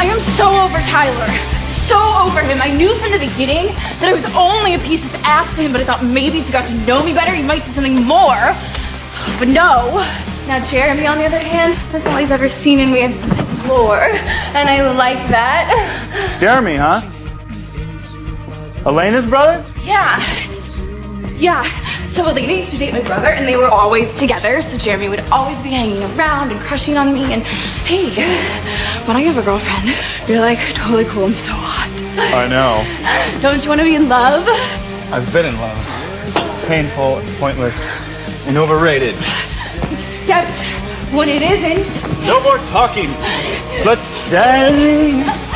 I am so over Tyler. So over him. I knew from the beginning that I was only a piece of ass to him, but I thought maybe if he got to know me better, he might see something more. But no. Now Jeremy, on the other hand, that's all he's ever seen in me is something more. And I like that. Jeremy, huh? Elena's brother? Yeah. Yeah. So Elena used to date my brother, and they were always together, so Jeremy would always be hanging around and crushing on me, and hey, when I have a girlfriend, you're like totally cool and so hot. I know. Don't you want to be in love? I've been in love. Painful, pointless, and overrated. Except when it isn't. No more talking. Let's dance.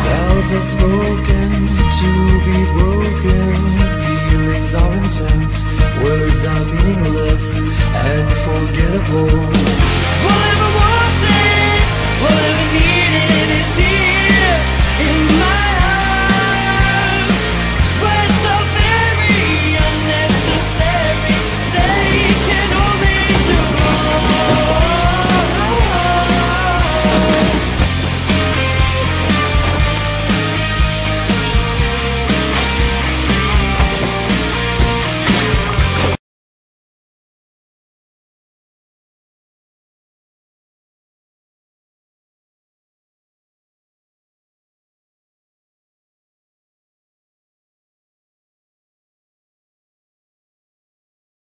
Bells are spoken.